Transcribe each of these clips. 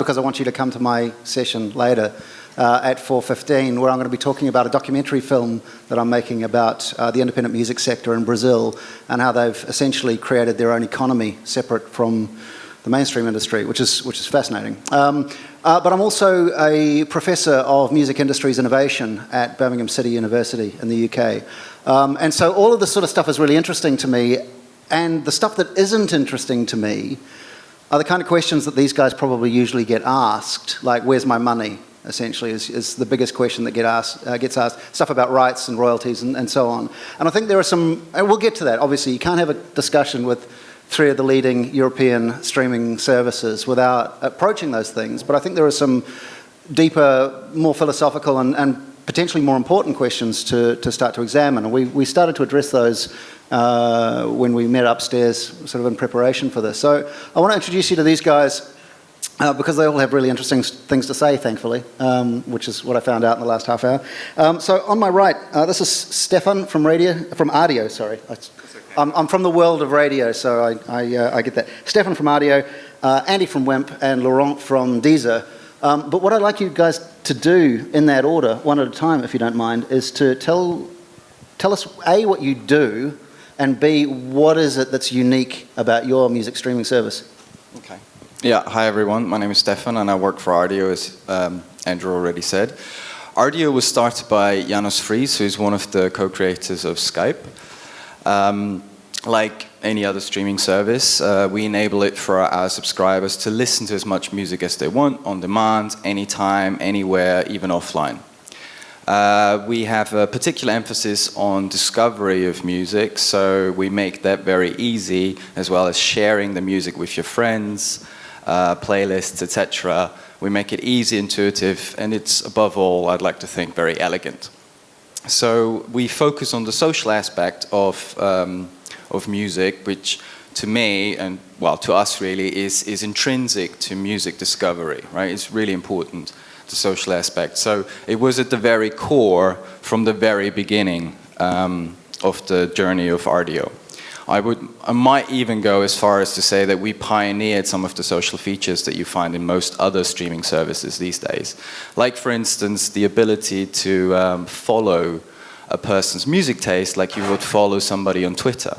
because I want you to come to my session later at 4:15, where I'm going to be talking about a documentary film that I'm making about the independent music sector in Brazil and how they've essentially created their own economy separate from the mainstream industry, which is fascinating. But I'm also a professor of music industries innovation at Birmingham City University in the UK. And so all of this sort of stuff is really interesting to me, and the stuff that isn't interesting to me are the kind of questions that these guys probably usually get asked, like, where's my money, essentially, is the biggest question that gets asked. Stuff about rights and royalties and so on. And I think there are some, and we'll get to that, obviously. You can't have a discussion with 3 of the leading European streaming services without approaching those things. But I think there are some deeper, more philosophical and potentially more important questions to start to examine. And we started to address those when we met upstairs, sort of in preparation for this. So I want to introduce you to these guys because they all have really interesting things to say, thankfully, which is what I found out in the last half hour. So on my right, this is Stefan from Rdio, sorry. I'm from the world of radio, so I get that. Stefan from Rdio, Andy from Wimp, and Laurent from Deezer. But what I'd like you guys to do in that order, one at a time, if you don't mind, is to tell us, A, what you do, and B, what is it that's unique about your music streaming service? Okay. Yeah, hi everyone. My name is Stefan, and I work for Rdio, as Andrew already said. Rdio was started by Janos Friis, who's one of the co-creators of Skype. Like any other streaming service, we enable it for our subscribers to listen to as much music as they want, on demand, anytime, anywhere, even offline. We have a particular emphasis on discovery of music, so we make that very easy, as well as sharing the music with your friends, playlists, etc. We make it easy, intuitive, and it's, above all, I'd like to think, very elegant. So we focus on the social aspect of music, which to me, and well, to us really, is intrinsic to music discovery, right? It's really important, the social aspect. So it was at the very core, from the very beginning of the journey of Rdio. I might even go as far as to say that we pioneered some of the social features that you find in most other streaming services these days. Like, for instance, the ability to follow a person's music taste like you would follow somebody on Twitter.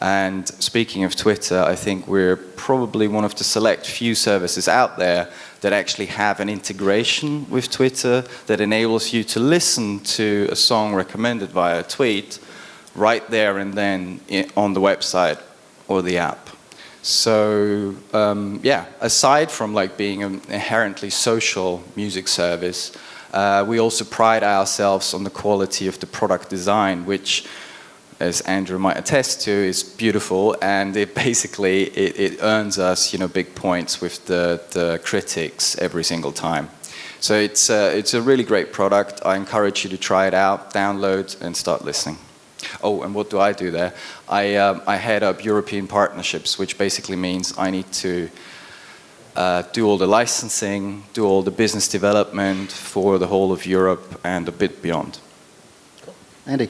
And speaking of Twitter, I think we're probably one of the select few services out there that actually have an integration with Twitter that enables you to listen to a song recommended via a tweet right there and then on the website or the app. So yeah, aside from like being an inherently social music service, we also pride ourselves on the quality of the product design, which, as Andrew might attest to, is beautiful, and it basically it earns us, you know, big points with the critics every single time. So it's a really great product. I encourage you to try it out, download, and start listening. Oh, and what do I do there? I head up European partnerships, which basically means I need to do all the licensing, do all the business development for the whole of Europe and a bit beyond. Cool. Andy.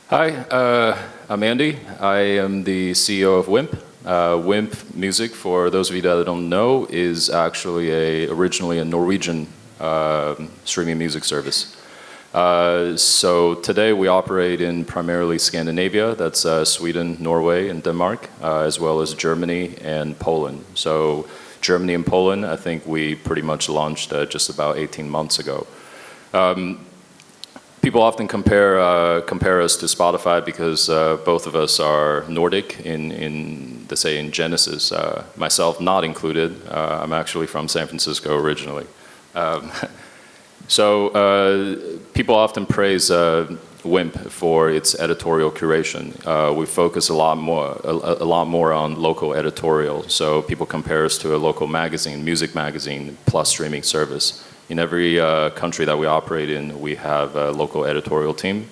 Hi, I'm Andy. I am the CEO of Wimp. Wimp Music, for those of you that don't know, is actually originally a Norwegian streaming music service. So today we operate in primarily Scandinavia, that's Sweden, Norway, and Denmark, as well as Germany and Poland. So Germany and Poland, I think we pretty much launched just about 18 months ago. People often compare us to Spotify because both of us are Nordic in Genesis. Myself not included. I'm actually from San Francisco originally. So people often praise Wimp for its editorial curation. We focus a lot more on local editorial. So people compare us to a local magazine, music magazine, plus streaming service. In every country that we operate in, we have a local editorial team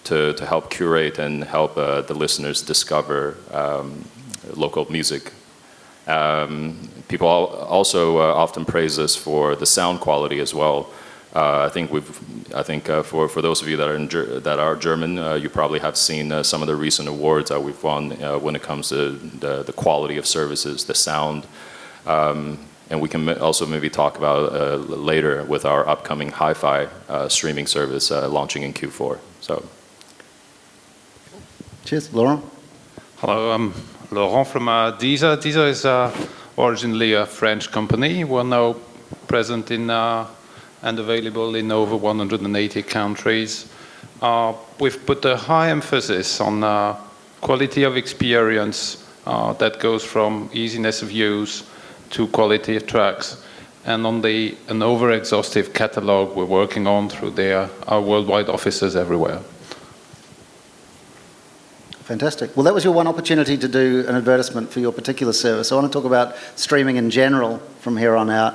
to help curate and help the listeners discover local music. People also often praise us for the sound quality as well. I think for those of you that are German, you probably have seen some of the recent awards that we've won when it comes to the quality of services, the sound. And we can also maybe talk about later with our upcoming hi-fi streaming service launching in Q4. So, cheers, Laurent. Hello, I'm Laurent from Deezer. Deezer is originally a French company. We're now present in and available in over 180 countries. We've put a high emphasis on quality of experience that goes from easiness of use to quality of tracks, and on an over-exhaustive catalog we're working on through our worldwide offices everywhere. Fantastic. Well, that was your one opportunity to do an advertisement for your particular service. I want to talk about streaming in general from here on out.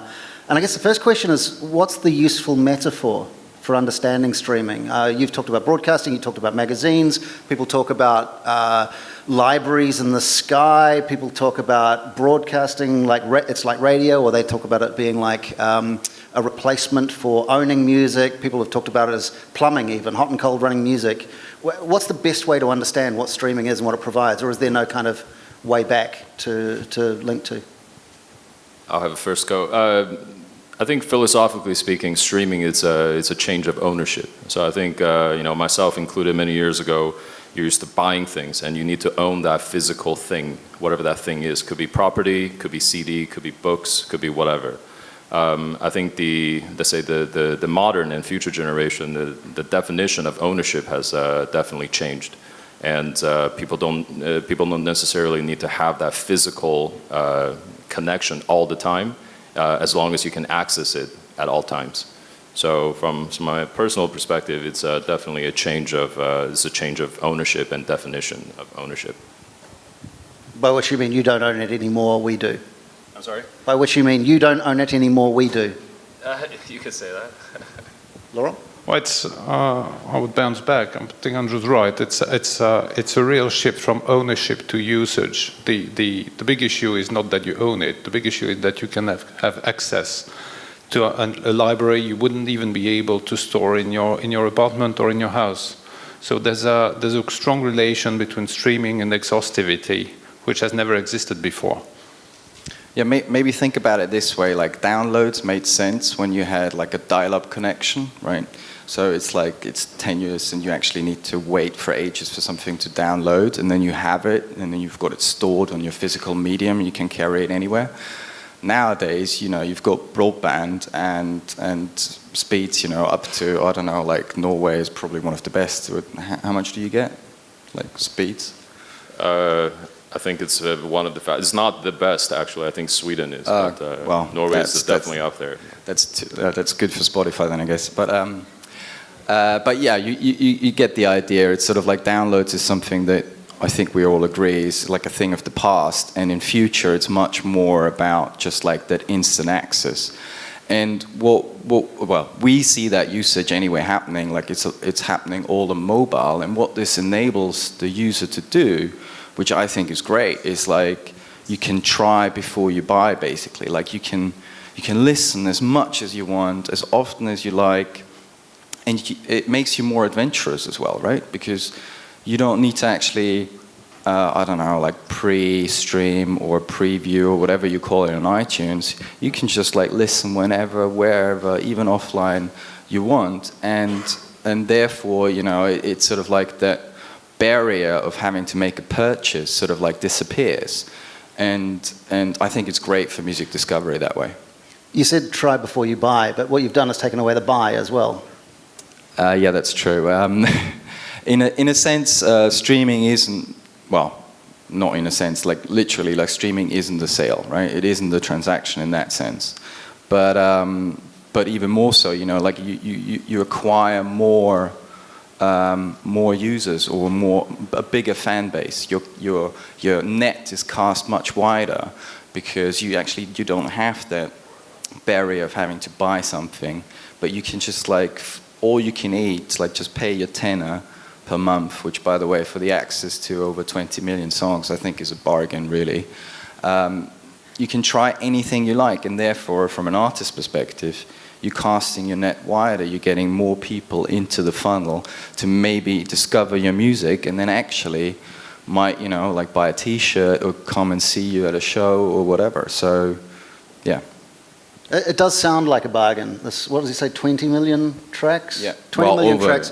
And I guess the first question is, what's the useful metaphor for understanding streaming? You've talked about broadcasting, you talked about magazines, people talk about libraries in the sky, people talk about broadcasting like it's like radio, or they talk about it being like a replacement for owning music. People have talked about it as plumbing even, hot and cold running music. What's the best way to understand what streaming is and what it provides, or is there no kind of way back to link to? I'll have a first go. I think philosophically speaking, streaming it's a change of ownership. So I think myself included many years ago, you're used to buying things and you need to own that physical thing, whatever that thing is. Could be property, could be CD, could be books, could be whatever. I think the modern and future generation, the definition of ownership has definitely changed, and people don't necessarily need to have that physical connection all the time, as long as you can access it at all times. So from my personal perspective, it's definitely a change of ownership and definition of ownership. By which you mean you don't own it anymore, we do? I'm sorry? By which you mean you don't own it anymore, we do? You could say that. Laurent? Well, I would bounce back. I think Andrew's right. It's a real shift from ownership to usage. The big issue is not that you own it. The big issue is that you can have access to a library you wouldn't even be able to store in your apartment or in your house. So there's a strong relation between streaming and exhaustivity, which has never existed before. Yeah, maybe think about it this way, like downloads made sense when you had like a dial-up connection, right? So it's like it's tenuous and you actually need to wait for ages for something to download, and then you have it, and then you've got it stored on your physical medium, you can carry it anywhere. Nowadays, you've got broadband and speeds, up to, I don't know, like Norway is probably one of the best. How much do you get, like speeds? I think it's one of the it's not the best actually. I think Sweden is, but well, Norway is definitely up there. That's good for Spotify then, I guess. But yeah, you get the idea. It's sort of like downloads is something that I think we all agree is like a thing of the past, and in future it's much more about just like that instant access. And we see that usage anyway happening, like it's happening all on mobile, and what this enables the user to do, which I think is great, is like you can try before you buy, basically. Like you can listen as much as you want, as often as you like, and it makes you more adventurous as well, right? Because you don't need to actually, I don't know, like pre-stream or preview or whatever you call it on iTunes. You can just like listen whenever, wherever, even offline you want, and therefore, it's sort of like that barrier of having to make a purchase sort of like disappears, and I think it's great for music discovery that way. You said try before you buy, but what you've done is taken away the buy as well. Yeah, that's true. In a sense, streaming isn't, well, not in a sense, like literally, like streaming isn't the sale, right? It isn't the transaction in that sense, but even more so, like you acquire more users or a bigger fan base. Your net is cast much wider because you don't have that barrier of having to buy something, but you can just like all you can eat, like just pay your tenner per month, which by the way for the access to over 20 million songs I think is a bargain really. You can try anything you like, and therefore from an artist perspective you're casting your net wider, you're getting more people into the funnel to maybe discover your music and then actually might, like buy a t-shirt or come and see you at a show or whatever. So Yeah. It does sound like a bargain. What does he say, 20 million tracks? Yeah. 20 million over. tracks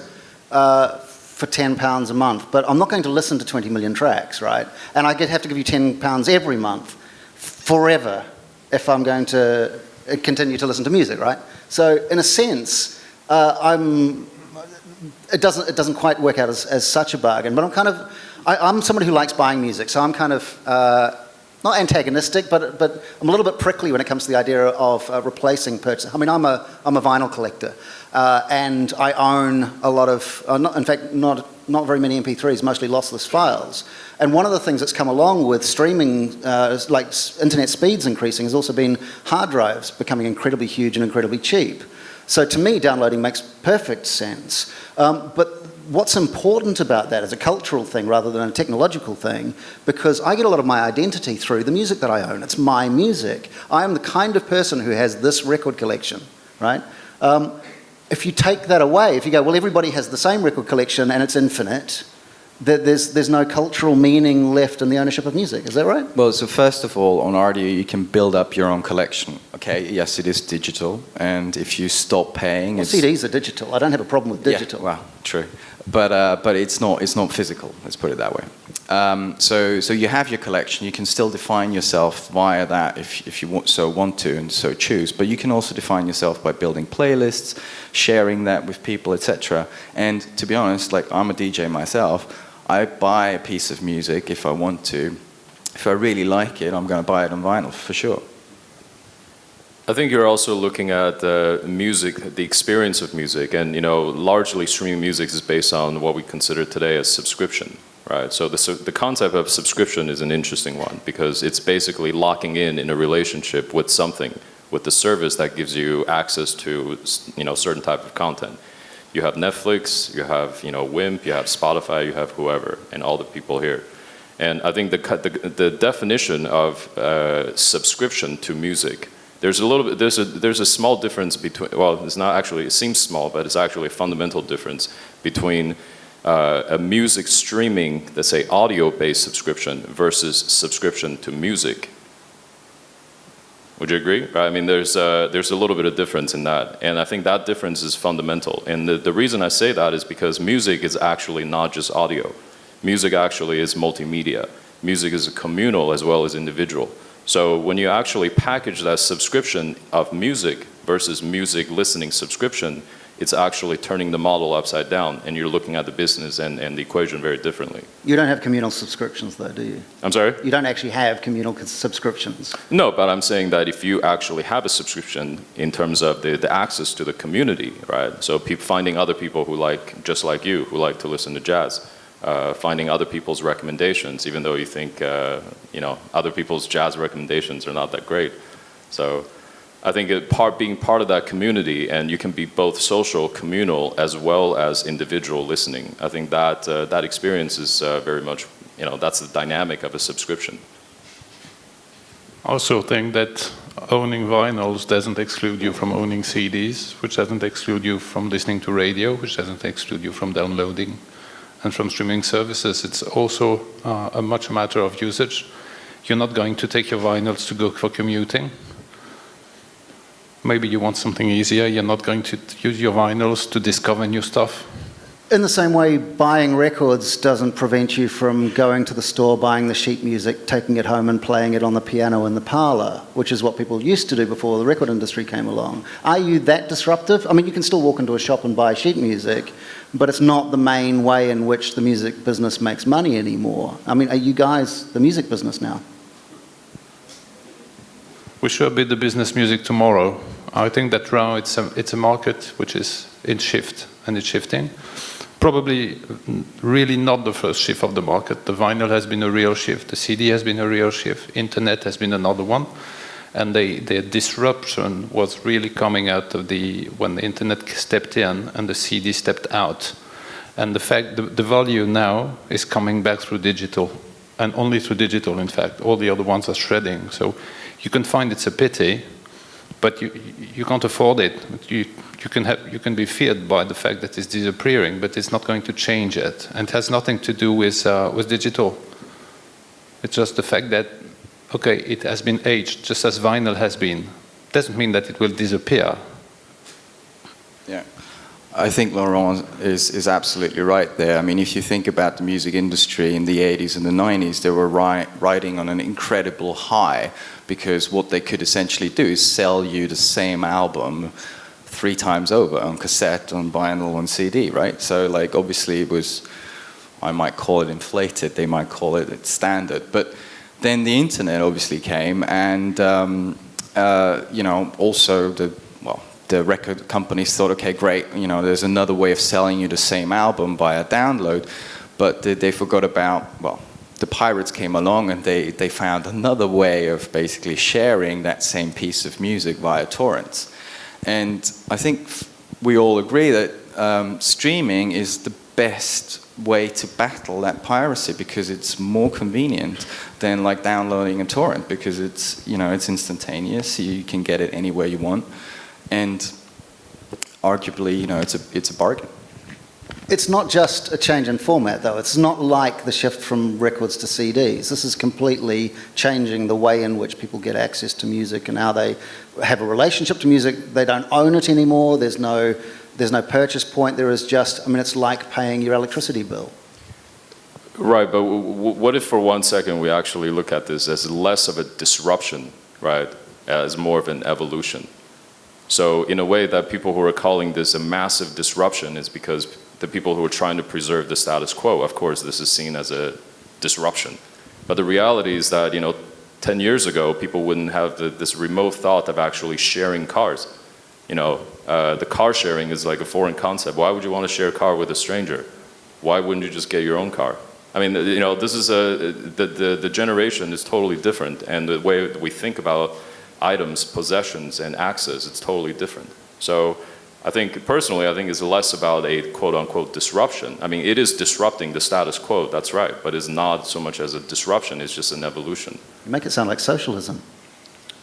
for £10 a month. But I'm not going to listen to 20 million tracks, right? And I have to give you £10 every month forever if I'm going to continue to listen to music, right? So in a sense, it doesn't quite work out as such a bargain. But I'm somebody who likes buying music, so I'm kind of not antagonistic, but I'm a little bit prickly when it comes to the idea of replacing purchase. I mean, I'm a vinyl collector, and I own a lot of, not very many MP3s, mostly lossless files. And one of the things that's come along with streaming, like internet speeds increasing, has also been hard drives becoming incredibly huge and incredibly cheap. So to me, downloading makes perfect sense. But what's important about that is a cultural thing rather than a technological thing, because I get a lot of my identity through the music that I own. It's my music. I am the kind of person who has this record collection, right? If you take that away, if you go, well, everybody has the same record collection and it's infinite, there's no cultural meaning left in the ownership of music. Is that right? Well, so first of all, on Rdio, you can build up your own collection. Okay, yes, it is digital, and if you stop paying, CDs are digital. I don't have a problem with digital. Yeah, well, true, but it's not physical. Let's put it that way. So you have your collection. You can still define yourself via that if you want to and so choose. But you can also define yourself by building playlists, sharing that with people, etc. And to be honest, like I'm a DJ myself. I buy a piece of music if I want to. If I really like it, I'm going to buy it on vinyl for sure. I think you're also looking at music, the experience of music, and largely streaming music is based on what we consider today as subscription, right? So the concept of subscription is an interesting one because it's basically locking in a relationship with something, with the service that gives you access to certain type of content. You have Netflix, you have Wimp, you have Spotify, you have whoever, and all the people here. And I think the definition of subscription to music, there's a small difference between. Well, it's not actually. It seems small, but it's actually a fundamental difference between a music streaming, let's say audio-based subscription versus subscription to music. Would you agree? Right? I mean, there's a little bit of difference in that, and I think that difference is fundamental. And the reason I say that is because music is actually not just audio. Music actually is multimedia. Music is communal as well as individual. So when you actually package that subscription of music versus music listening subscription, it's actually turning the model upside down, and you're looking at the business and the equation very differently. You don't have communal subscriptions, though, do you? I'm sorry? You don't actually have communal subscriptions. No, but I'm saying that if you actually have a subscription in terms of the access to the community, right? So finding other people who just like you, who like to listen to jazz, finding other people's recommendations, even though you think, other people's jazz recommendations are not that great. So I think being part of that community, and you can be both social, communal, as well as individual listening. I think that experience is very much, that's the dynamic of a subscription. I also think that owning vinyls doesn't exclude you from owning CDs, which doesn't exclude you from listening to radio, which doesn't exclude you from downloading and from streaming services. It's also a much matter of usage. You're not going to take your vinyls to go for commuting. Maybe you want something easier. You're not going to use your vinyls to discover new stuff. In the same way, buying records doesn't prevent you from going to the store, buying the sheet music, taking it home and playing it on the piano in the parlour, which is what people used to do before the record industry came along. Are you that disruptive? I mean, you can still walk into a shop and buy sheet music, but it's not the main way in which the music business makes money anymore. I mean, are you guys the music business now? We should be the business music tomorrow. I think that now it's a market which is in shift, and it's shifting. Probably really not the first shift of the market. The vinyl has been a real shift. The CD has been a real shift. Internet has been another one. And the disruption was really coming out of when the internet stepped in and the CD stepped out. And the fact the value now is coming back through digital, and only through digital, in fact. All the other ones are shredding. So you can find it's a pity, but you can't afford it. You can be feared by the fact that it's disappearing, but it's not going to change it. And it has nothing to do with digital. It's just the fact that okay, it has been aged just as vinyl has been. Doesn't mean that it will disappear. Yeah, I think Laurent is absolutely right there. I mean, if you think about the music industry in the 80s and the 90s, they were riding on an incredible high, because what they could essentially do is sell you the same album 3 times over on cassette, on vinyl, on CD, right? So, like, obviously it was, I might call it inflated, they might call it standard. But then the internet obviously came, and you know, also the record companies thought, okay, great, you know, there's another way of selling you the same album via download, but they forgot about, well, the pirates came along and they found another way of basically sharing that same piece of music via torrents. And I think we all agree that streaming is the best way to battle that piracy, because it's more convenient than like downloading a torrent, because it's, you know, it's instantaneous, you can get it anywhere you want, and arguably, you know, it's a bargain. It's not just a change in format, though. It's not like the shift from records to CDs. This is completely changing the way in which people get access to music and how they have a relationship to music. They don't own it anymore. There's no purchase point. There is just, I mean, it's like paying your electricity bill. Right, but what if for 1 second we actually look at this as less of a disruption, right, as more of an evolution? So in a way that people who are calling this a massive disruption is because the people who are trying to preserve the status quo, of course, this is seen as a disruption. But the reality is that, you know, 10 years ago, people wouldn't have this remote thought of actually sharing cars. You know, the car sharing is like a foreign concept. Why would you want to share a car with a stranger? Why wouldn't you just get your own car? I mean, you know, this is the generation is totally different, and the way we think about items, possessions, and access, it's totally different. So I think, personally, I think it's less about a quote-unquote disruption. I mean, it is disrupting the status quo, that's right, but it's not so much as a disruption, it's just an evolution. You make it sound like socialism.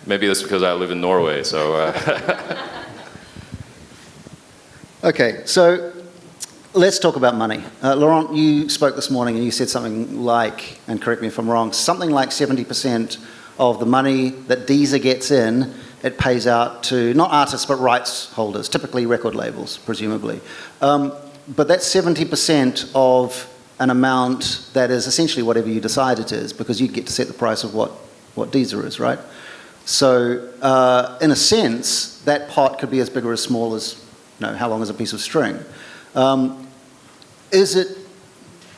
Maybe that's because I live in Norway, so... Okay, so let's talk about money. Laurent, you spoke this morning and you said something like, and correct me if I'm wrong, something like 70% of the money that Deezer gets in, it pays out to, not artists, but rights holders, typically record labels, presumably. But that's 70% of an amount that is essentially whatever you decide it is, because you get to set the price of what Deezer is, right? So in a sense, that pot could be as big or as small as, you know, how long is a piece of string? Is it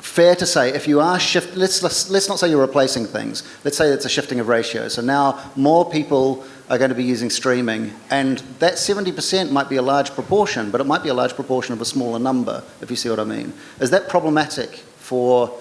fair to say, if you are let's not say you're replacing things, let's say it's a shifting of ratios. So now more people are going to be using streaming, and that 70% might be a large proportion, but it might be a large proportion of a smaller number, if you see what I mean. Is that problematic for,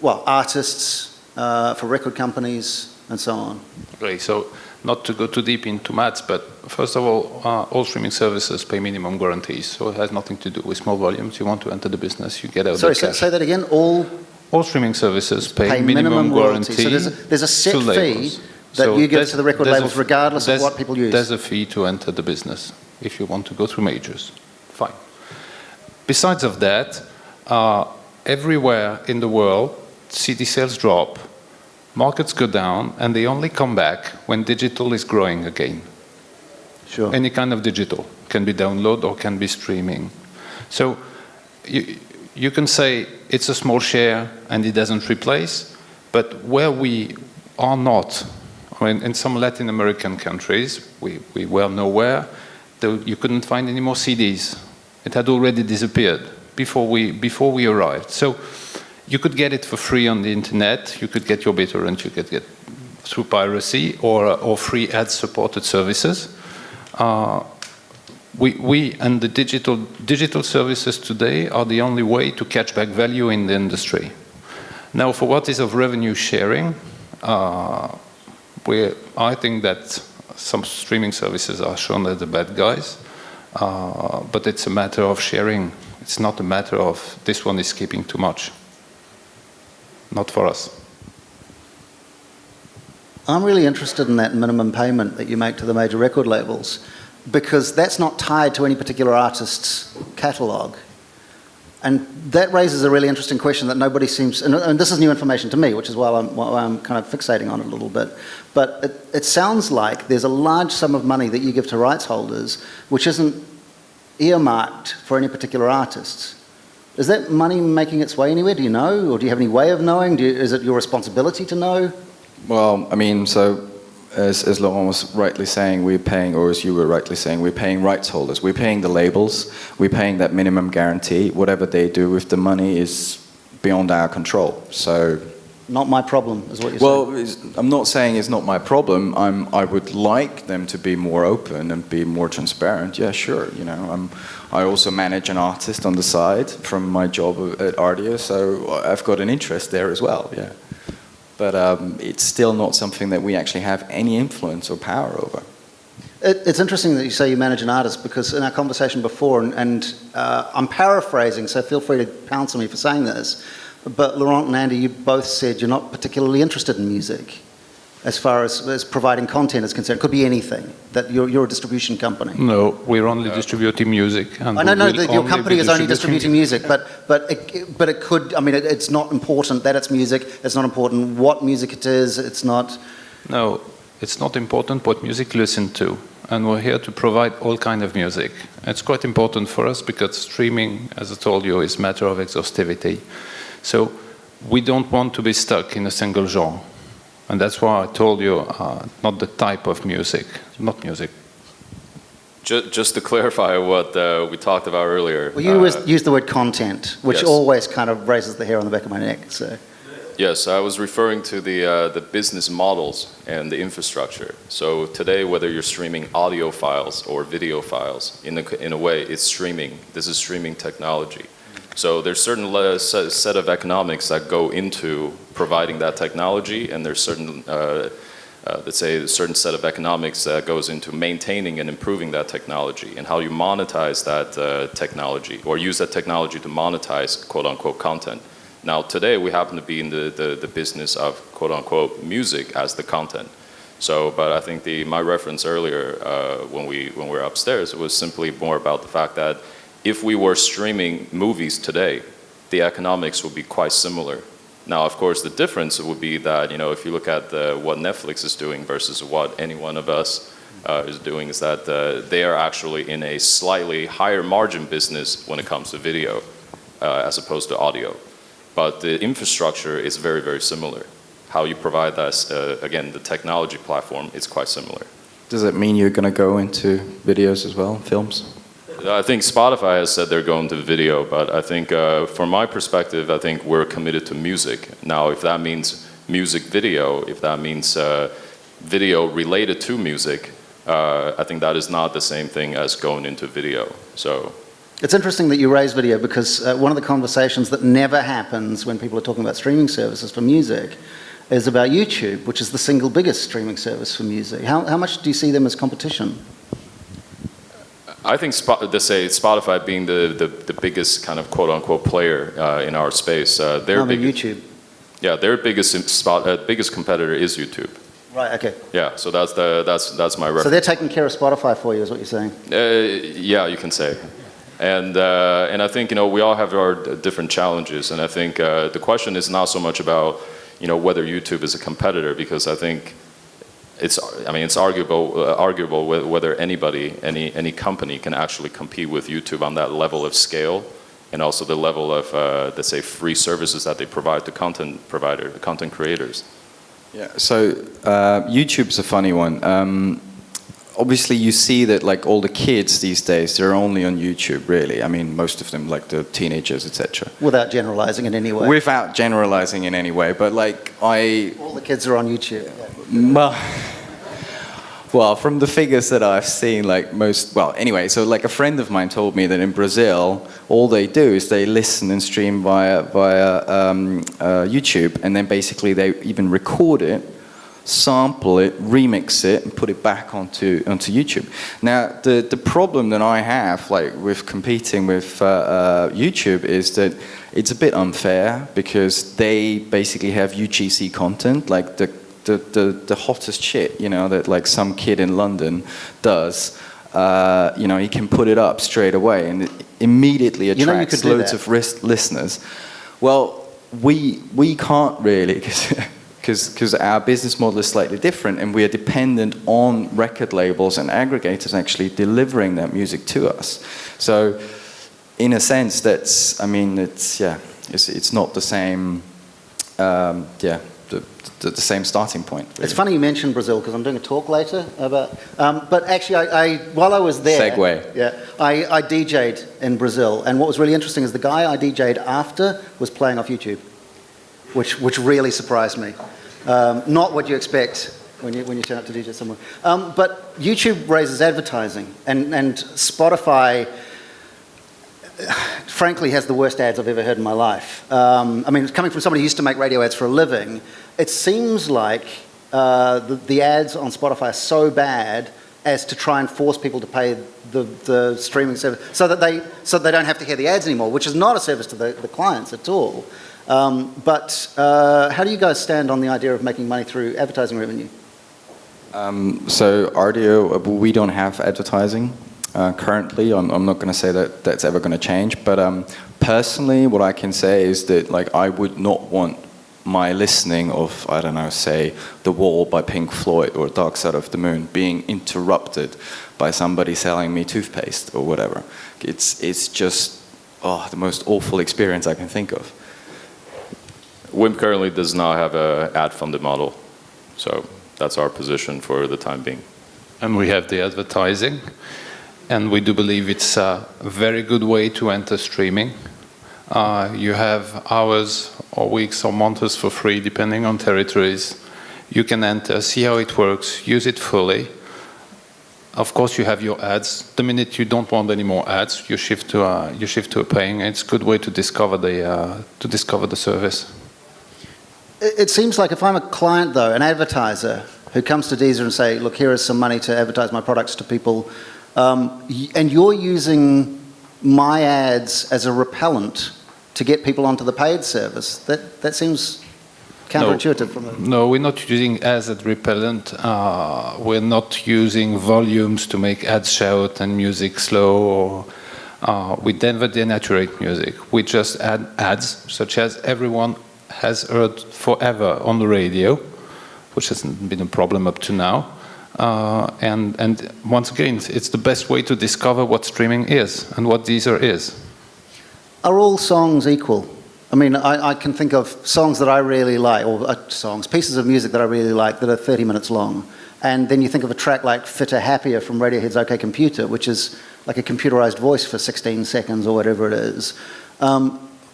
well, artists, for record companies, and so on? Okay, so not to go too deep into maths, but first of all streaming services pay minimum guarantees, so it has nothing to do with small volumes. You want to enter the business, you get out the cash. Sorry, say that again. All streaming services pay minimum guarantee. So there's a set fee that you give to the record labels regardless of what people use. There's a fee to enter the business if you want to go through majors. Fine. Besides of that, everywhere in the world, CD sales drop, markets go down, and they only come back when digital is growing again. Sure. Any kind of digital. Can be download or can be streaming. So you can say it's a small share and it doesn't replace, but where we are not, I mean, in some Latin American countries, we were nowhere, you couldn't find any more CDs. It had already disappeared before we arrived. So you could get it for free on the internet, you could get your BitTorrent, you could get through piracy or free ad-supported services. We and the digital services today are the only way to catch back value in the industry. Now, for what is of revenue sharing, I think that some streaming services are shown as the bad guys, but it's a matter of sharing. It's not a matter of this one is keeping too much. Not for us. I'm really interested in that minimum payment that you make to the major record labels, because that's not tied to any particular artist's catalogue. And that raises a really interesting question that nobody seems, and this is new information to me, which is why I'm kind of fixating on it a little bit. But it sounds like there's a large sum of money that you give to rights holders, which isn't earmarked for any particular artists. Is that money making its way anywhere? Do you know? Or do you have any way of knowing? Is it your responsibility to know? Well, I mean, so as Laurent was rightly saying, we're paying, or as you were rightly saying, we're paying rights holders. We're paying the labels. We're paying that minimum guarantee. Whatever they do with the money is beyond our control. So, not my problem, is what you're saying. Well, I'm not saying it's not my problem. I would like them to be more open and be more transparent. Yeah, sure. You know, I also manage an artist on the side from my job at Rdio, so I've got an interest there as well. Yeah. But it's still not something that we actually have any influence or power over. It's interesting that you say you manage an artist, because in our conversation before, and I'm paraphrasing, so feel free to pounce on me for saying this, but Laurent and Andy, you both said you're not particularly interested in music as far as providing content is concerned. It could be anything, that you're a distribution company. No, we're only distributing music. And I know that your company is only distributing music, but it could, I mean, it's not important that it's music, it's not important what music it is, it's not... No, it's not important what music you listen to, and we're here to provide all kind of music. It's quite important for us because streaming, as I told you, is a matter of exhaustivity. So we don't want to be stuck in a single genre. And that's why I told you, not the type of music, not music. Just to clarify what we talked about earlier. Well, you used the word content, which yes. always kind of raises the hair on the back of my neck. So. Yes, I was referring to the business models and the infrastructure. So today, whether you're streaming audio files or video files, in a way, it's streaming. This is streaming technology. So there's certain set of economics that go into providing that technology, and there's certain, let's say, a certain set of economics that goes into maintaining and improving that technology, and how you monetize that technology, or use that technology to monetize quote-unquote content. Now today we happen to be in the business of quote-unquote music as the content. So, but I think my reference earlier when we were upstairs, it was simply more about the fact that if we were streaming movies today, the economics would be quite similar. Now, of course, the difference would be that, you know, if you look at what Netflix is doing versus what any one of us is doing, is that they are actually in a slightly higher margin business when it comes to video as opposed to audio. But the infrastructure is very, very similar. How you provide that, again, the technology platform is quite similar. Does that mean you're going to go into videos as well, films? I think Spotify has said they're going to video, but I think from my perspective, I think we're committed to music. Now, if that means music video, if that means video related to music, I think that is not the same thing as going into video. So. It's interesting that you raise video, because one of the conversations that never happens when people are talking about streaming services for music is about YouTube, which is the single biggest streaming service for music. How much do you see them as competition? I think Spotify being the biggest kind of quote-unquote player in our space, YouTube. Yeah, their biggest competitor is YouTube. Right. Okay. Yeah. So that's my reference. So they're taking care of Spotify for you, is what you're saying? Yeah, you can say. And I think, you know, we all have our different challenges, and I think the question is not so much about, you know, whether YouTube is a competitor, because I think it's arguable whether any company can actually compete with YouTube on that level of scale, and also the level of let's say free services that they provide to content creators. Yeah. So YouTube's a funny one. Obviously, you see that like all the kids these days, they're only on YouTube, really. I mean, most of them, like the teenagers, etc. Without generalizing in any way. Without generalizing in any way, but like all the kids are on YouTube. Yeah. Well, from the figures that I've seen, like anyway, so like a friend of mine told me that in Brazil, all they do is they listen and stream via YouTube, and then basically they even record it, sample it, remix it, and put it back onto YouTube. Now, the problem that I have, like with competing with YouTube, is that it's a bit unfair, because they basically have UGC content, like the hottest shit, you know, that like some kid in London does. he can put it up straight away and it immediately You attracts could do loads that. of listeners. Well, we can't really, because our business model is slightly different, and we are dependent on record labels and aggregators actually delivering that music to us. So, in a sense, it's not the same. The same starting point. Really. It's funny you mentioned Brazil because I'm doing a talk later about. But actually, I while I was there, Segue. Yeah, I DJ'd in Brazil, and what was really interesting is the guy I DJ'd after was playing off YouTube, which really surprised me. Not what you expect when you turn up to DJ somewhere. But YouTube raises advertising, and Spotify, frankly, has the worst ads I've ever heard in my life. I mean, coming from somebody who used to make radio ads for a living, it seems like the ads on Spotify are so bad as to try and force people to pay the streaming service so that they don't have to hear the ads anymore, which is not a service to the clients at all. But how do you guys stand on the idea of making money through advertising revenue? So Rdio, we don't have advertising. Currently, I'm not going to say that that's ever going to change, but personally, what I can say is that I would not want my listening of, I don't know, say The Wall by Pink Floyd or Dark Side of the Moon being interrupted by somebody selling me toothpaste or whatever. It's just the most awful experience I can think of. Wimp currently does not have an ad-funded model, so that's our position for the time being. And we have the advertising. And we do believe it's a very good way to enter streaming. You have hours or weeks or months for free, depending on territories. You can enter, see how it works, use it fully. Of course, you have your ads. The minute you don't want any more ads, you shift to a paying. It's a good way to discover the service. It seems like if I'm a client, though, an advertiser who comes to Deezer and say, look, here is some money to advertise my products to people, and you're using my ads as a repellent to get people onto the paid service. That seems counterintuitive from a... No, we're not using ads as repellent. We're not using volumes to make ads shout and music slow. We never denaturate music. We just add ads, such as everyone has heard forever on the radio, which hasn't been a problem up to now. And once again, it's the best way to discover what streaming is and what Deezer is. Are all songs equal? I mean, I can think of songs that I really like, or pieces of music that I really like that are 30 minutes long. And then you think of a track like Fitter Happier from Radiohead's OK Computer, which is like a computerized voice for 16 seconds or whatever it is.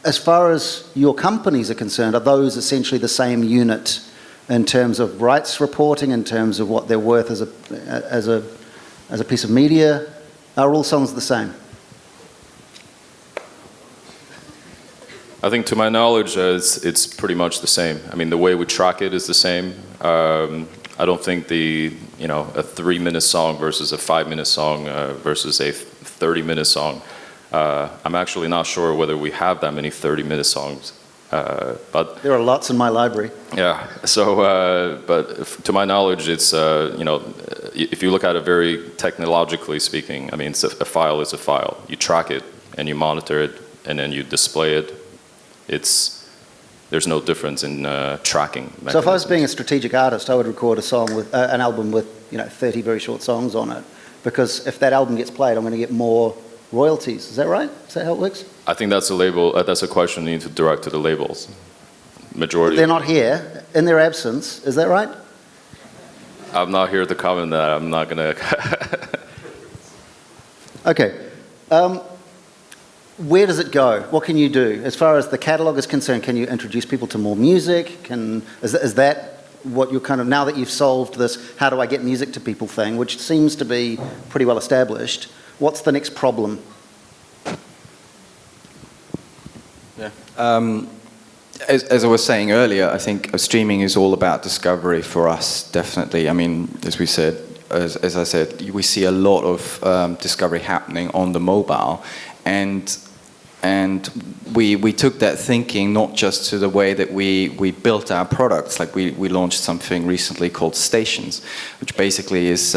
As far as your companies are concerned, are those essentially the same unit in terms of rights reporting, in terms of what they're worth as a piece of media? Are all songs the same? I think, to my knowledge, it's pretty much the same. I mean, the way we track it is the same. I don't think a 3-minute song versus a 5-minute song versus a 30-minute song. I'm actually not sure whether we have that many 30-minute songs. But there are lots in my library. Yeah. So, but to my knowledge, it's if you look at it very technologically speaking, I mean, a file is a file. You track it and you monitor it and then you display it. There's no difference in tracking mechanisms. So if I was being a strategic artist, I would record a song with an album with 30 very short songs on it, because if that album gets played, I'm going to get more royalties. Is that right? Is that how it works? I think that's a label. That's a question you need to direct to the labels. Majority. They're not here in their absence. Is that right? I'm not here to comment that. I'm not going to. Okay. Where does it go? What can you do? As far as the catalogue is concerned, can you introduce people to more music? Is that what you're kind of, now that you've solved this, how do I get music to people thing, which seems to be pretty well established, what's the next problem? Yeah. As I was saying earlier, I think streaming is all about discovery for us, definitely. I mean, as we said, as I said, we see a lot of discovery happening on the mobile, and we took that thinking not just to the way that we built our products. Like we launched something recently called Stations, which basically is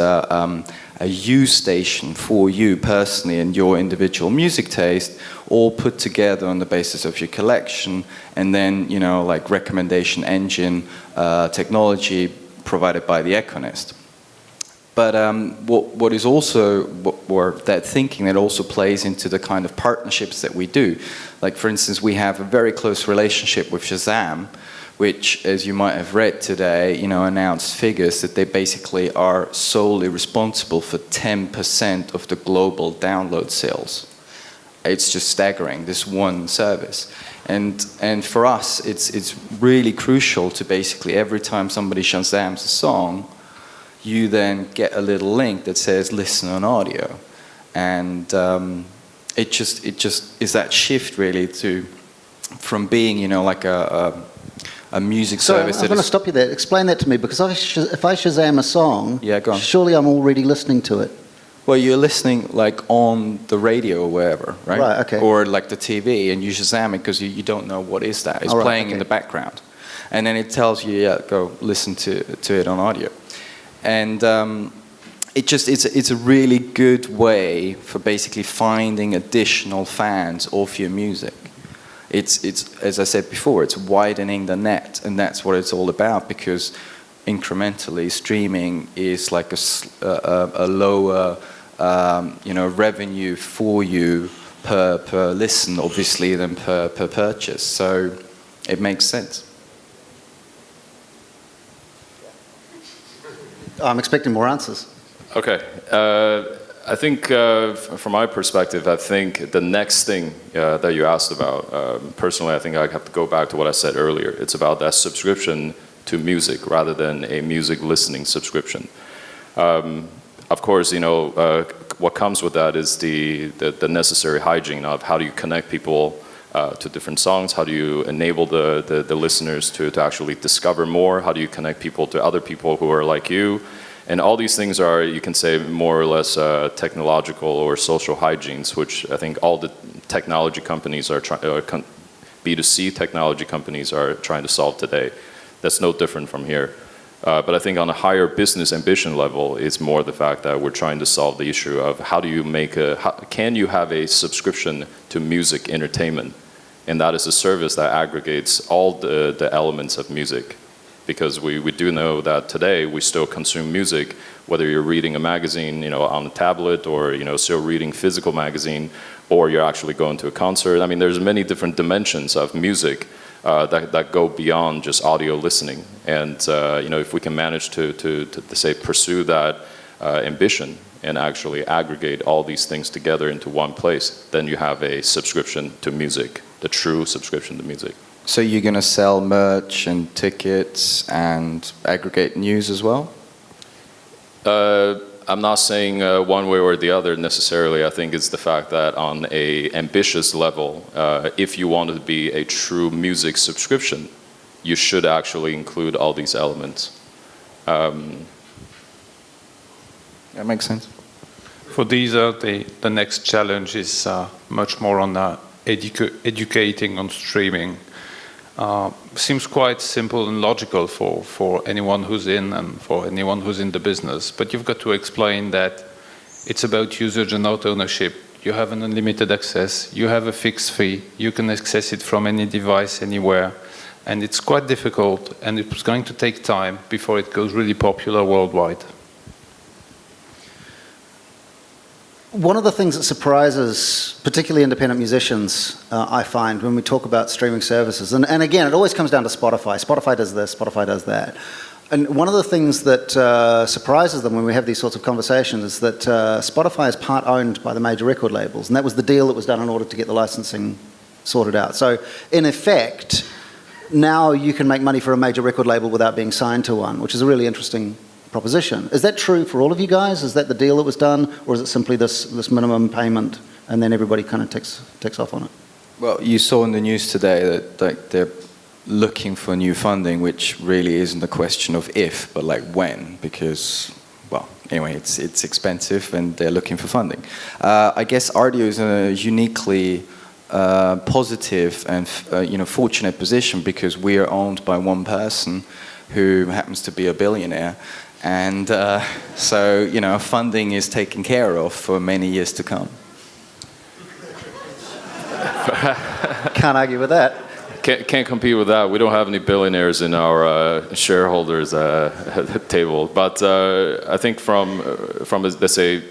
a you station for you personally and your individual music taste, all put together on the basis of your collection, and then, you know, like recommendation engine technology provided by the Econist. But what is also, or that thinking that also plays into the kind of partnerships that we do. Like, for instance, we have a very close relationship with Shazam, which, as you might have read today, you know, announced figures that they basically are solely responsible for 10% of the global download sales. It's just staggering, this one service. And for us, it's really crucial to basically, every time somebody Shazams a song, you then get a little link that says listen on audio. And it just is that shift really from being, you know, like a music service. I'm going to stop you there. Explain that to me, because if I Shazam a song, yeah, go on. Surely I'm already listening to it. Well, you're listening like on the radio or wherever, right? Right, okay. Or like the TV, and you Shazam it because you don't know what is that. It's playing in the background. And then it tells you, yeah, go listen to it on audio. And it's a really good way for basically finding additional fans of your music. It's as I said before, it's widening the net, and that's what it's all about, because incrementally streaming is like a lower you know, revenue for you per listen, obviously, than per purchase. So it makes sense. I'm expecting more answers. Okay. I think from my perspective, I think the next thing that you asked about, personally, I think I have to go back to what I said earlier. It's about that subscription to music rather than a music listening subscription. Of course, you know, what comes with that is the necessary hygiene of how do you connect people to different songs, how do you enable the listeners to actually discover more, how do you connect people to other people who are like you, and all these things are, you can say, more or less technological or social hygienes, which I think all the technology companies are B2C technology companies are trying to solve today. That's no different from here. But I think on a higher business ambition level, it's more the fact that we're trying to solve the issue of how do you make can you have a subscription to music entertainment? And that is a service that aggregates all the elements of music. Because we do know that today we still consume music, whether you're reading a magazine, you know, on a tablet, or, you know, still reading physical magazine, or you're actually going to a concert. I mean, there's many different dimensions of music that go beyond just audio listening. And you know, if we can manage to say pursue that ambition and actually aggregate all these things together into one place, then you have a subscription to music, the true subscription to music. So you're going to sell merch and tickets and aggregate news as well? I'm not saying one way or the other necessarily. I think it's the fact that on a ambitious level, if you want it to be a true music subscription, you should actually include all these elements. That makes sense. For Deezer, the next challenge is much more on educating on streaming. Seems quite simple and logical for anyone who's in and for anyone who's in the business, but you've got to explain that it's about usage and not ownership. You have an unlimited access, you have a fixed fee, you can access it from any device anywhere, and it's quite difficult, and it's going to take time before it goes really popular worldwide. One of the things that surprises, particularly independent musicians, I find, when we talk about streaming services, and again, it always comes down to Spotify. Spotify does this, Spotify does that. And one of the things that surprises them when we have these sorts of conversations is that Spotify is part owned by the major record labels, and that was the deal that was done in order to get the licensing sorted out. So, in effect, now you can make money for a major record label without being signed to one, which is a really interesting proposition. Is that true for all of you guys? Is that the deal that was done, or is it simply this minimum payment and then everybody kind of takes off on it? Well, you saw in the news today that they're looking for new funding, which really isn't a question of if, but like when, because, well, anyway, it's expensive and they're looking for funding. I guess Rdio is in a uniquely positive and you know, fortunate position, because we are owned by one person who happens to be a billionaire. And so, you know, funding is taken care of for many years to come. Can't argue with that. Can't compete with that. We don't have any billionaires in our shareholders table. But I think from let's say,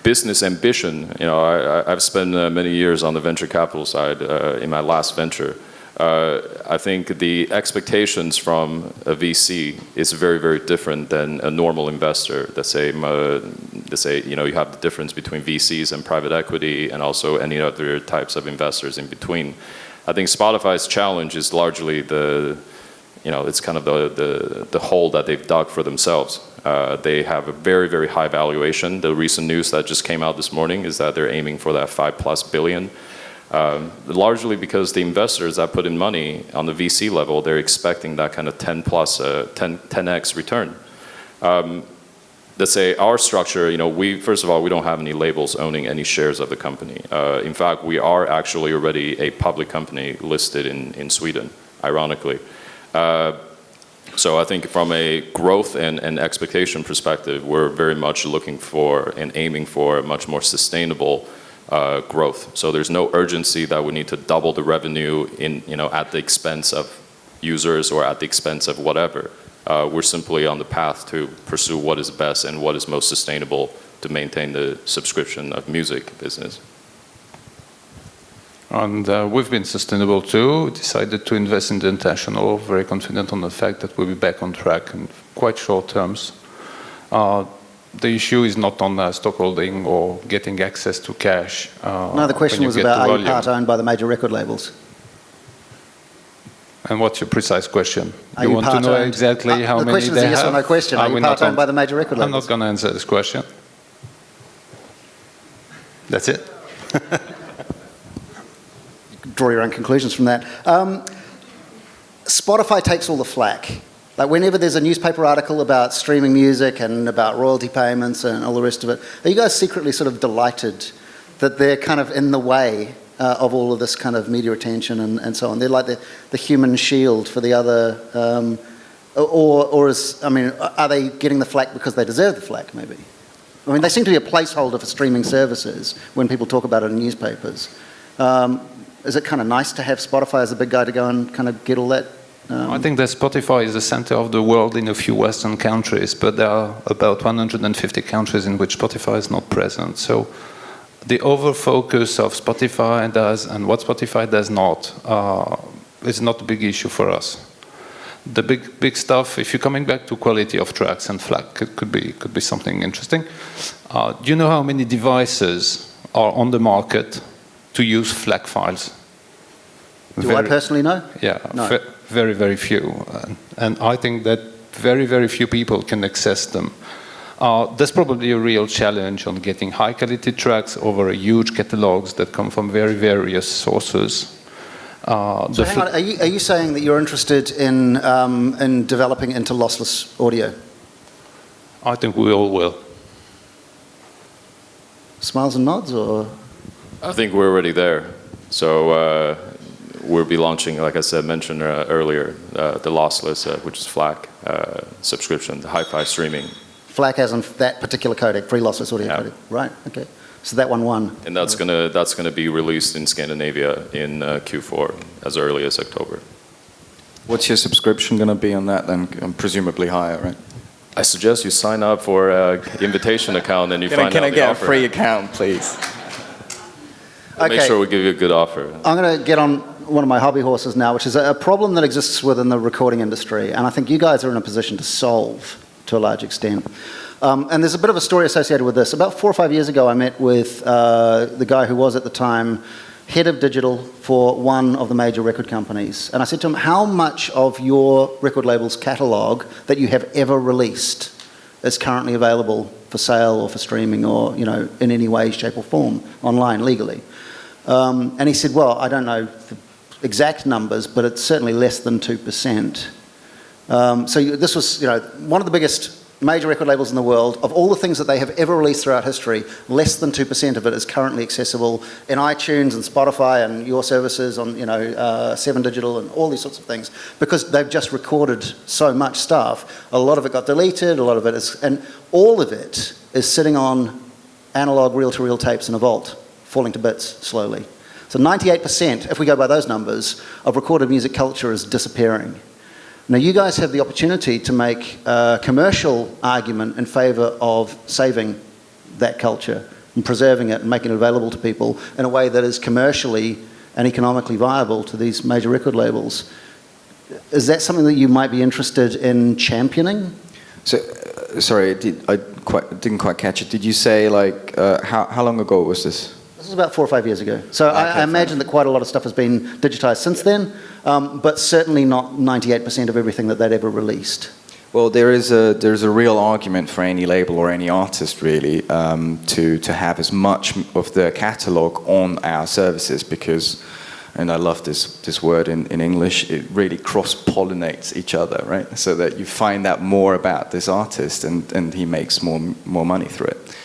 business ambition, you know, I've spent many years on the venture capital side in my last venture. I think the expectations from a VC is very, very different than a normal investor. Let's say, you know, you have the difference between VCs and private equity and also any other types of investors in between. I think Spotify's challenge is largely it's kind of the hole that they've dug for themselves. They have a very, very high valuation. The recent news that just came out this morning is that they're aiming for that $5+ billion. Largely because the investors that put in money on the VC level, they're expecting that kind of 10x return. Let's say our structure, you know, first of all, we don't have any labels owning any shares of the company. In fact, we are actually already a public company listed in Sweden, ironically. So I think from a growth and expectation perspective, we're very much looking for and aiming for a much more sustainable growth. So there's no urgency that we need to double the revenue at the expense of users or at the expense of whatever. We're simply on the path to pursue what is best and what is most sustainable to maintain the subscription of music business. And we've been sustainable too. Decided to invest in the international. Very confident on the fact that we'll be back on track in quite short terms. The issue is not on stockholding or getting access to cash. No, the question was about are you part-owned by the major record labels? And what's your precise question? Are you you want to know exactly how many they have? The question is a yes or no question. Are you part-owned by the major record labels? I'm not going to answer this question. That's it. Draw your own conclusions from that. Spotify takes all the flack. Like whenever there's a newspaper article about streaming music and about royalty payments and all the rest of it, are you guys secretly sort of delighted that they're kind of in the way of all of this kind of media attention and so on? They're like the human shield for the other, are they getting the flack because they deserve the flack maybe? I mean, they seem to be a placeholder for streaming services when people talk about it in newspapers. Is it kind of nice to have Spotify as a big guy to go and kind of get all that? I think that Spotify is the center of the world in a few Western countries, but there are about 150 countries in which Spotify is not present. So the over-focus of Spotify and what Spotify does not is not a big issue for us. The big stuff, if you're coming back to quality of tracks and FLAC, it could be something interesting. Do you know how many devices are on the market to use FLAC files? Do I personally know? Yeah, no. Very, very few. And I think that very, very few people can access them. There's probably a real challenge on getting high-quality tracks over huge catalogs that come from very various sources. So hang on, are you saying that you're interested in developing into lossless audio? I think we all will. Smiles and nods, or? I think we're already there. So we'll be launching, like I mentioned earlier, the lossless, which is FLAC subscription, the hi-fi streaming. FLAC as in that particular codec, free lossless audio codec. Right, okay. So that one won. And that's gonna be released in Scandinavia in Q4 as early as October. What's your subscription going to be on that then? Presumably higher, right? I suggest you sign up for an invitation account and you find out the offer. Can I get a free account, please? Make sure we give you a good offer. I'm going to get on one of my hobby horses now, which is a problem that exists within the recording industry, and I think you guys are in a position to solve to a large extent. And there's a bit of a story associated with this. About 4 or 5 years ago, I met with the guy who was at the time head of digital for one of the major record companies. And I said to him, how much of your record label's catalog that you have ever released is currently available for sale or for streaming or, you know, in any way, shape or form online legally? And he said, well, I don't know the exact numbers, but it's certainly less than 2%. So this was, you know, one of the biggest major record labels in the world, of all the things that they have ever released throughout history, less than 2% of it is currently accessible in iTunes and Spotify and your services on, 7 Digital and all these sorts of things, because they've just recorded so much stuff. A lot of it got deleted, a lot of it is, and all of it is sitting on analog reel-to-reel tapes in a vault, falling to bits slowly. So 98%, if we go by those numbers, of recorded music culture is disappearing. Now, you guys have the opportunity to make a commercial argument in favour of saving that culture and preserving it and making it available to people in a way that is commercially and economically viable to these major record labels. Is that something that you might be interested in championing? So, sorry, I didn't quite catch it. Did you say, like, how long ago was this? This was about 4 or 5 years ago. So okay, I imagine that quite a lot of stuff has been digitised since then, but certainly not 98% of everything that they'd ever released. Well, there's a real argument for any label or any artist, really, to have as much of their catalogue on our services, because, and I love this word in English, it really cross-pollinates each other, right? So that you find out more about this artist and he makes more money through it.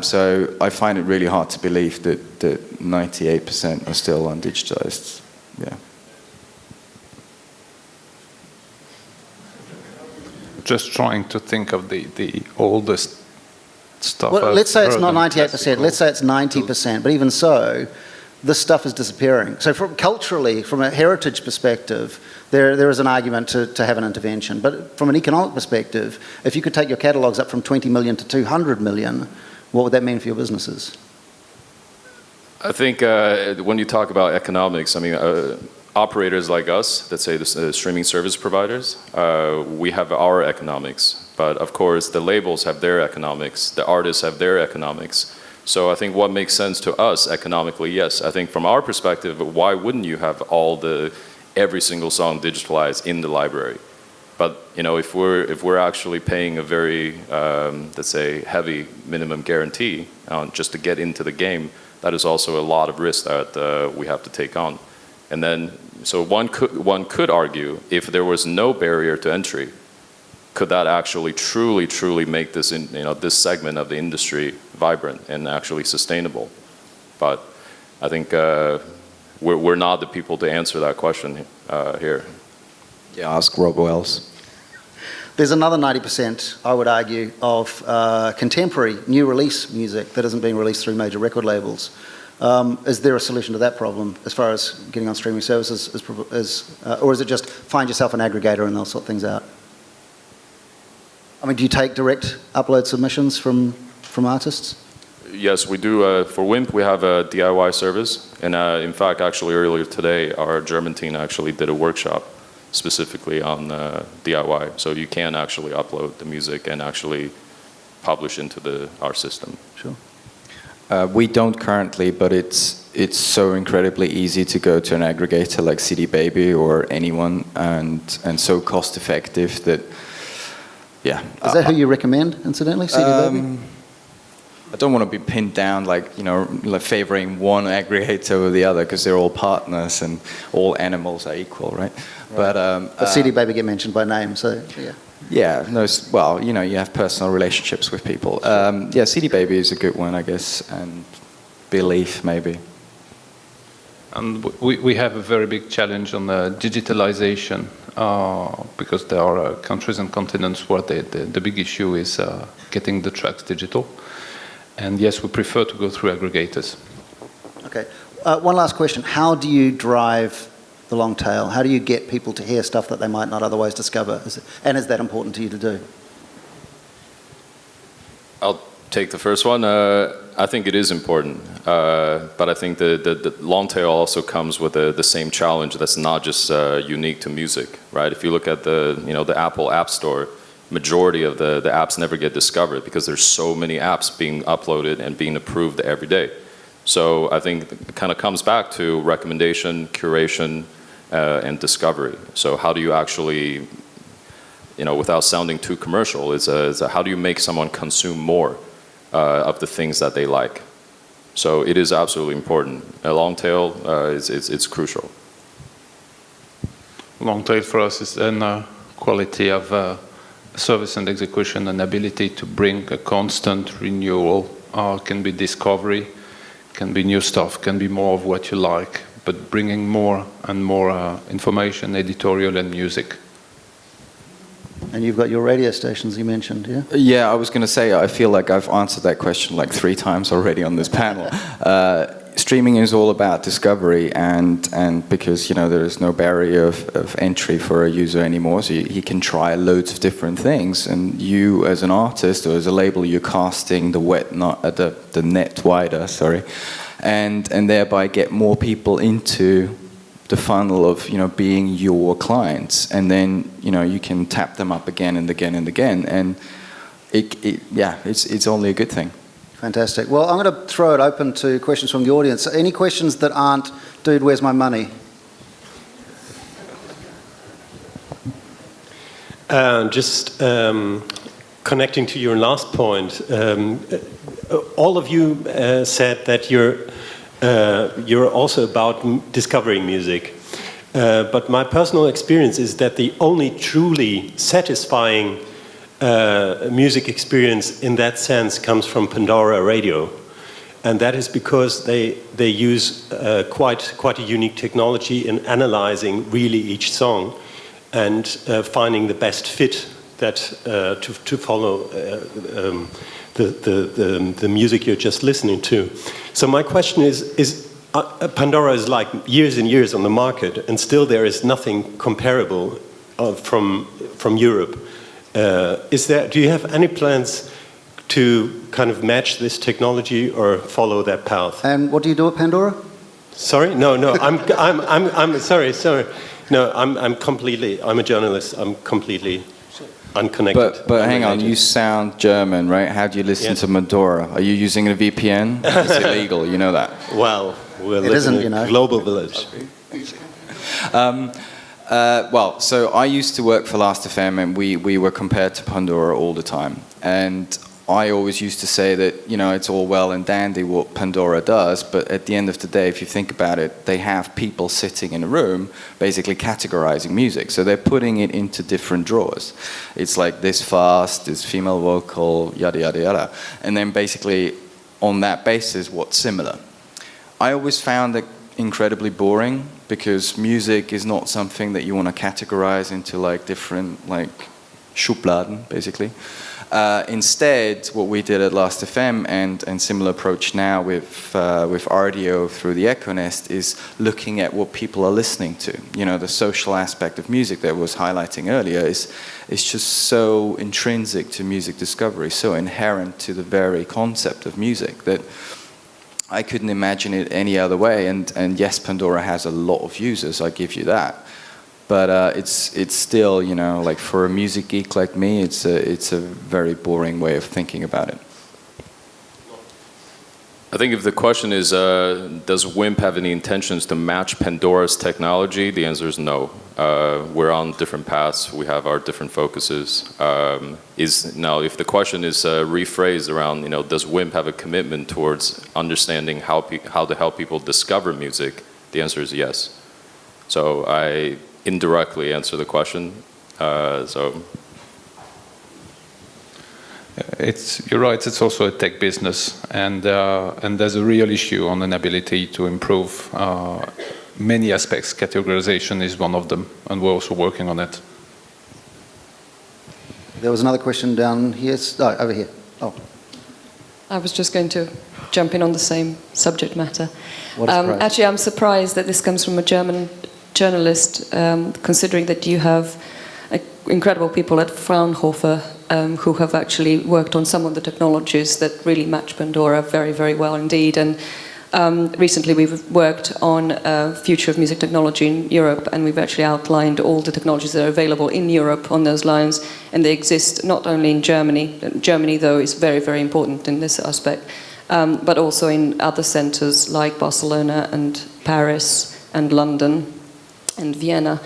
So I find it really hard to believe that 98% are still undigitized. Yeah. Just trying to think of the oldest stuff. Well, let's say it's not 98%. Let's say it's 90%. But even so, this stuff is disappearing. So culturally, from a heritage perspective, there is an argument to have an intervention. But from an economic perspective, if you could take your catalogues up from 20 million to 200 million, what would that mean for your businesses? I think when you talk about economics, I mean, operators like us, let's say the streaming service providers, we have our economics. But of course, the labels have their economics, the artists have their economics. So I think what makes sense to us economically, yes. I think from our perspective, why wouldn't you have every single song digitalized in the library? But if we're actually paying a very let's say heavy minimum guarantee just to get into the game, that is also a lot of risk that we have to take on. And then so one could argue, if there was no barrier to entry, could that actually truly make this this segment of the industry vibrant and actually sustainable? But I think we're not the people to answer that question here. Yeah, ask Rob Wells. There's another 90%, I would argue, of contemporary new release music that isn't being released through major record labels. Is there a solution to that problem as far as getting on streaming services, or is it just find yourself an aggregator and they'll sort things out? I mean, do you take direct upload submissions from artists? Yes, we do. For Wimp, we have a DIY service. And in fact, actually earlier today, our German team actually did a workshop specifically on DIY. So you can actually upload the music and actually publish into our system. Sure. We don't currently, but it's so incredibly easy to go to an aggregator like CD Baby or anyone, and so cost effective that, yeah. Is that who you recommend, incidentally, CD Baby? I don't want to be pinned down like favoring one aggregator over the other, because they're all partners and all animals are equal, right? But CD Baby get mentioned by name, so yeah. Yeah, no, well, you have personal relationships with people. Yeah, CD Baby is a good one, I guess, and Belief maybe. And we have a very big challenge on the digitalization, because there are countries and continents where the big issue is getting the tracks digital. And yes, we prefer to go through aggregators. Okay. One last question. How do you drive the long tail? How do you get people to hear stuff that they might not otherwise discover? And is that important to you to do? I'll take the first one. I think it is important, but I think the long tail also comes with the same challenge that's not just unique to music, right? If you look at the Apple App Store, majority of the apps never get discovered because there's so many apps being uploaded and being approved every day. So I think it kind of comes back to recommendation, curation, and discovery. So how do you actually, without sounding too commercial, is how do you make someone consume more of the things that they like? So it is absolutely important. A long tail, it's crucial. Long tail for us is then quality of service and execution, an ability to bring a constant renewal. Can be discovery, can be new stuff, can be more of what you like, but bringing more and more information, editorial and music. And you've got your radio stations you mentioned, yeah? Yeah, I was going to say, I feel like I've answered that question like 3 times already on this panel. Streaming is all about discovery, and because, you know, there is no barrier of entry for a user anymore, so he can try loads of different things, and you as an artist or as a label, you're casting the net wider, sorry, and thereby get more people into the funnel of, you know, being your clients, and then, you know, you can tap them up again and again and again, and it's only a good thing. Fantastic. Well, I'm going to throw it open to questions from the audience. Any questions that aren't, dude, where's my money? Just connecting to your last point, all of you said that you're also about discovering music. But my personal experience is that the only truly satisfying music experience in that sense comes from Pandora Radio, and that is because they use quite a unique technology in analyzing really each song and finding the best fit that to follow the music you're just listening to. So my question is Pandora is like years and years on the market, and still there is nothing comparable from Europe. Do you have any plans to kind of match this technology or follow that path? And what do you do at Pandora? Sorry, no. I'm sorry. No, I'm a journalist. I'm completely unconnected. But hang on, you sound German, right? How do you listen to Pandora? Are you using a VPN? It's illegal, you know that. Well, we're living in a global village. Well, so I used to work for Last.fm, and we were compared to Pandora all the time. And I always used to say that, you know, it's all well and dandy what Pandora does, but at the end of the day, if you think about it, they have people sitting in a room basically categorizing music. So they're putting it into different drawers. It's like this fast, this female vocal, yada, yada, yada. And then basically on that basis, what's similar. I always found that incredibly boring, because music is not something that you want to categorize into like different like Schubladen, basically. Instead, what we did at Last.fm and similar approach now with Rdio through the Echo Nest is looking at what people are listening to. You know, the social aspect of music that I was highlighting earlier is just so intrinsic to music discovery, so inherent to the very concept of music that I couldn't imagine it any other way. And yes, Pandora has a lot of users, I give you that. But it's still, you know, like for a music geek like me, it's a very boring way of thinking about it. I think if the question is, does Wimp have any intentions to match Pandora's technology? The answer is no. We're on different paths. We have our different focuses. Now, if the question is rephrased around, you know, does Wimp have a commitment towards understanding how to help people discover music? The answer is yes. So I indirectly answer the question. You're right. It's also a tech business, and there's a real issue on an ability to improve many aspects. Categorization is one of them, and we're also working on it. There was another question down here. Oh, over here. Oh. I was just going to jump in on the same subject matter. What a surprise. Actually, I'm surprised that this comes from a German journalist, considering that you have incredible people at Fraunhofer who have actually worked on some of the technologies that really match Pandora very, very well indeed. And recently we've worked on future of music technology in Europe, and we've actually outlined all the technologies that are available in Europe on those lines, and they exist not only in Germany. Germany, though, is very, very important in this aspect, but also in other centres like Barcelona and Paris and London and Vienna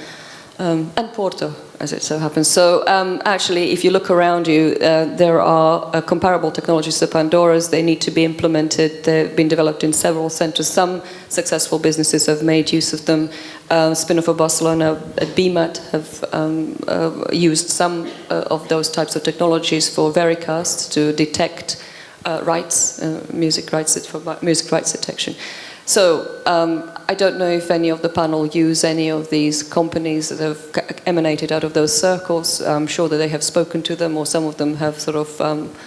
and Porto as it so happens. So actually, if you look around you, there are comparable technologies to Pandora's. They need to be implemented. They've been developed in several centers. Some successful businesses have made use of them. Spin-off of Barcelona at BMAT have used some of those types of technologies for Vericast to detect music rights detection. So I don't know if any of the panel use any of these companies that have emanated out of those circles. I'm sure that they have spoken to them, or some of them have sort of...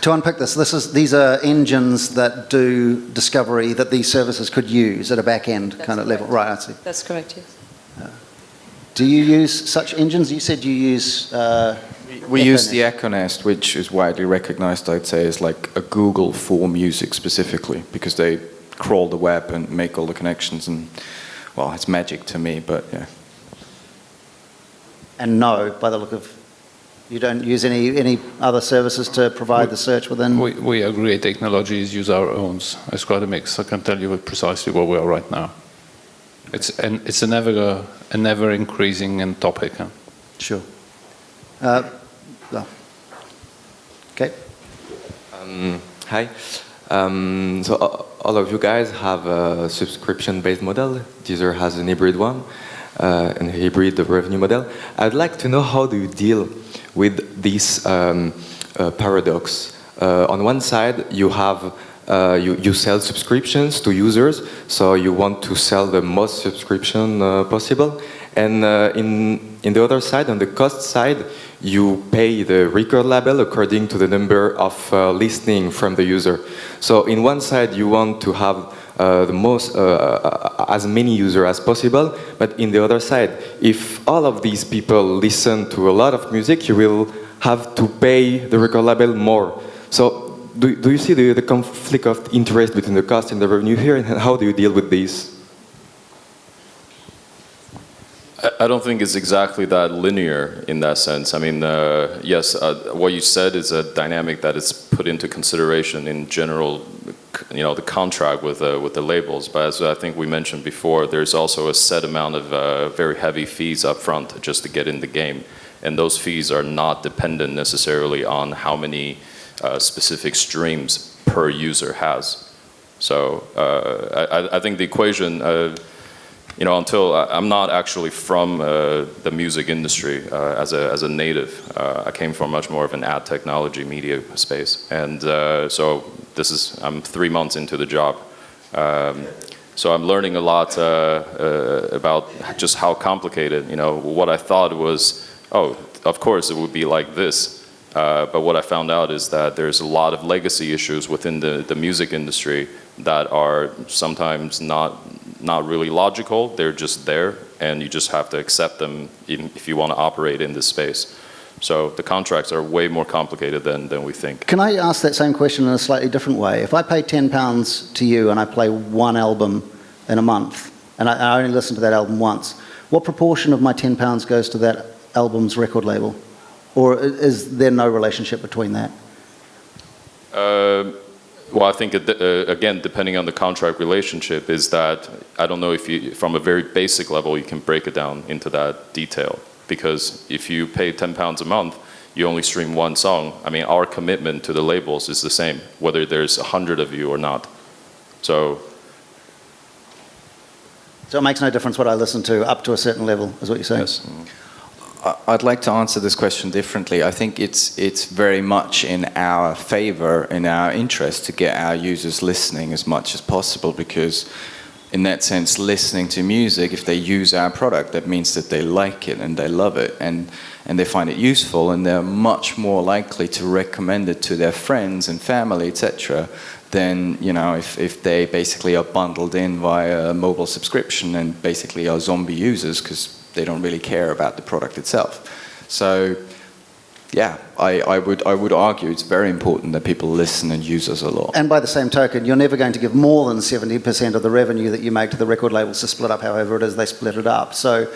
To unpick this, these are engines that do discovery that these services could use at a back-end kind of level. Right, I see. That's correct, yes. Do you use such engines? You said you use... We use the Echo Nest, which is widely recognized, I'd say, as like a Google for music specifically, because they crawl the web and make all the connections, and well, it's magic to me, but yeah. And no, by the look of, you don't use any other services to provide the search within? We agree technologies use our own. It's quite a mix. I can tell you precisely where we are right now. It's a never increasing topic. Huh? Sure. No. Okay. Hi. So all of you guys have a subscription-based model. Deezer has an hybrid one, and a hybrid revenue model. I'd like to know, how do you deal with this paradox? On one side, you have you sell subscriptions to users, so you want to sell the most subscription possible, and in the other side, on the cost side, you pay the record label according to the number of listening from the user. So in one side, you want to have the most, as many users as possible, but in the other side, if all of these people listen to a lot of music, you will have to pay the record label more. So do you see the conflict of interest between the cost and the revenue here, and how do you deal with this? I don't think it's exactly that linear in that sense. I mean, yes, what you said is a dynamic that is put into consideration in general, the contract with the labels. But as I think we mentioned before, there's also a set amount of very heavy fees up front just to get in the game. And those fees are not dependent necessarily on how many specific streams per user has. So I think the equation... until I'm not actually from the music industry as a native. I came from much more of an ad technology media space, and so I'm 3 months into the job. So I'm learning a lot about just how complicated. What I thought was, of course it would be like this, but what I found out is that there's a lot of legacy issues within the music industry that are sometimes not really logical. They're just there, and you just have to accept them if you want to operate in this space. So the contracts are way more complicated than we think. Can I ask that same question in a slightly different way? If I pay £10 to you and I play one album in a month, and I only listen to that album once, what proportion of my £10 goes to that album's record label? Or is there no relationship between that? Well, I think, again, depending on the contract relationship, is that I don't know if you, from a very basic level, you can break it down into that detail. Because if you pay £10 a month, you only stream one song. I mean, our commitment to the labels is the same, whether there's 100 of you or not. So it makes no difference what I listen to up to a certain level, is what you're saying? Yes. I'd like to answer this question differently. I think it's very much in our favor, in our interest, to get our users listening as much as possible, because in that sense, listening to music, if they use our product, that means that they like it and they love it and they find it useful, and they're much more likely to recommend it to their friends and family, etc., than if they basically are bundled in via a mobile subscription and basically are zombie users because they don't really care about the product itself. So, yeah, I would argue it's very important that people listen and use us a lot. And by the same token, you're never going to give more than 70% of the revenue that you make to the record labels to split up however it is they split it up. So,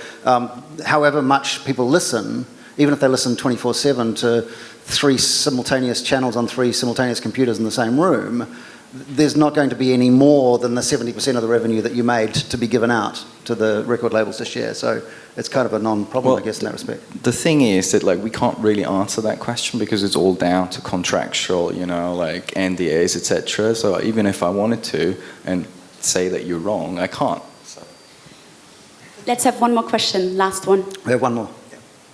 however much people listen, even if they listen 24/7 to 3 simultaneous channels on 3 simultaneous computers in the same room, there's not going to be any more than the 70% of the revenue that you made to be given out to the record labels to share. So it's kind of a non-problem, I guess, in that respect. The thing is that like we can't really answer that question because it's all down to contractual, you know, like NDAs, etc. So even if I wanted to and say that you're wrong, I can't. So. Let's have one more question, last one. We have one more.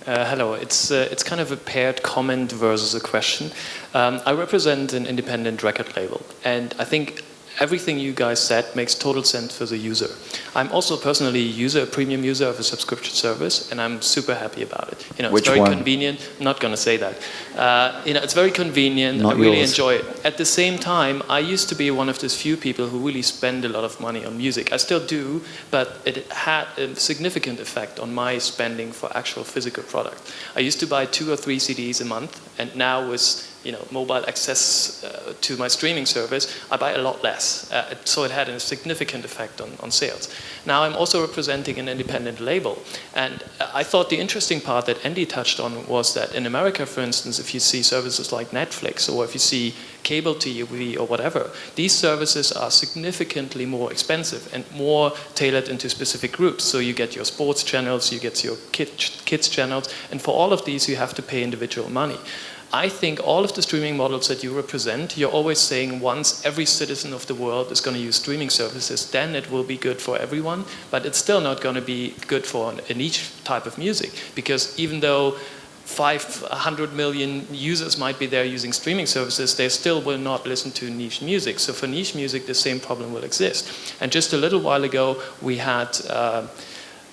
Hello, it's kind of a paired comment versus a question. I represent an independent record label, and I think everything you guys said makes total sense for the user. I'm also personally a premium user of a subscription service, and I'm super happy about it. You know, Which it's very one? convenient. I'm not going to say that. You know, it's very convenient. Not I really yours. enjoy it. At the same time, I used to be one of those few people who really spend a lot of money on music. I still do, but it had a significant effect on my spending for actual physical product. I used to buy 2 or 3 CDs a month, and now with mobile access to my streaming service, I buy a lot less. So it had a significant effect on sales. Now I'm also representing an independent label. And I thought the interesting part that Andy touched on was that in America, for instance, if you see services like Netflix, or if you see cable TV or whatever, these services are significantly more expensive and more tailored into specific groups. So you get your sports channels, you get your kids channels, and for all of these you have to pay individual money. I think all of the streaming models that you represent, you're always saying once every citizen of the world is going to use streaming services, then it will be good for everyone, but it's still not going to be good for a niche type of music, because even though 500 million users might be there using streaming services, they still will not listen to niche music. So for niche music, the same problem will exist. And just a little while ago, we had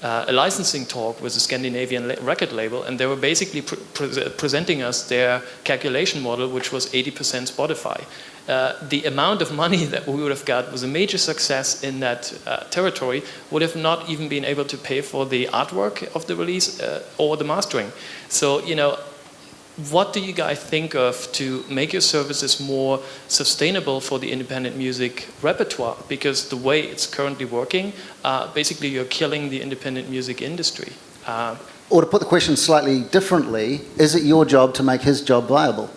a licensing talk with a Scandinavian record label, and they were basically presenting us their calculation model, which was 80% Spotify. The amount of money that we would have got was a major success in that territory, would have not even been able to pay for the artwork of the release or the mastering. So, what do you guys think of to make your services more sustainable for the independent music repertoire? Because the way it's currently working, basically you're killing the independent music industry. Or to put the question slightly differently, is it your job to make his job viable?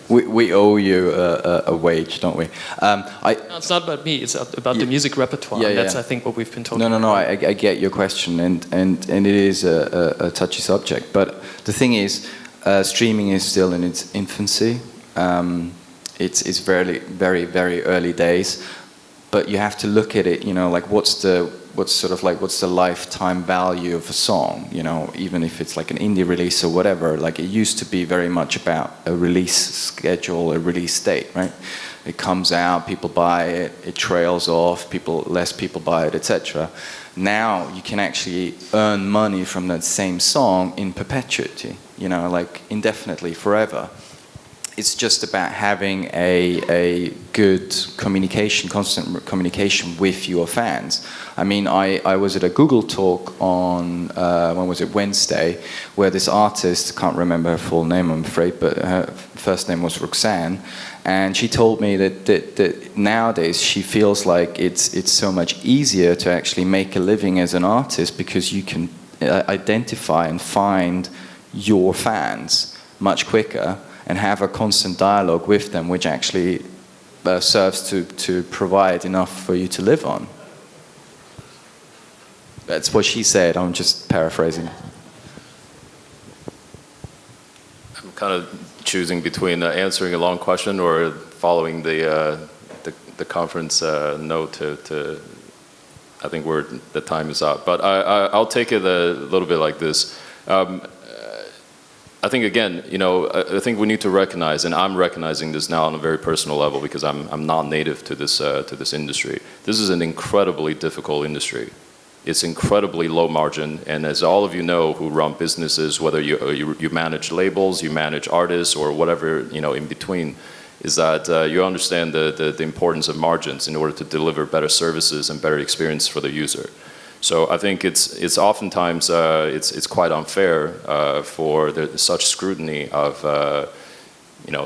We owe you a wage, don't we? No, it's not about me, it's about the music repertoire. Yeah, That's, I think, what we've been talking No, about. I get your question, and it is a touchy subject. But the thing is, streaming is still in its infancy. It's very, very, very early days. But you have to look at it, like what's the lifetime value of a song, even if it's like an indie release or whatever. Like it used to be very much about a release schedule, a release date, right? It comes out, people buy it, it trails off, less people buy it, etc. Now you can actually earn money from that same song in perpetuity, like indefinitely, forever. It's just about having a good communication, constant communication with your fans. I mean, I was at a Google talk on, when was it, Wednesday, where this artist, can't remember her full name, I'm afraid, but her first name was Roxanne, and she told me that nowadays she feels like it's so much easier to actually make a living as an artist because you can identify and find your fans much quicker and have a constant dialogue with them, which actually serves to provide enough for you to live on. That's what she said, I'm just paraphrasing. I'm kind of choosing between answering a long question or following the conference note to I think the time is up. But I'll take it a little bit like this. I think again, I think we need to recognize, and I'm recognizing this now on a very personal level because I'm not native to this industry. This is an incredibly difficult industry. It's incredibly low margin, and as all of you know who run businesses, whether you manage labels, you manage artists, or whatever in between, is that you understand the importance of margins in order to deliver better services and better experience for the user. So I think it's oftentimes it's quite unfair for such scrutiny of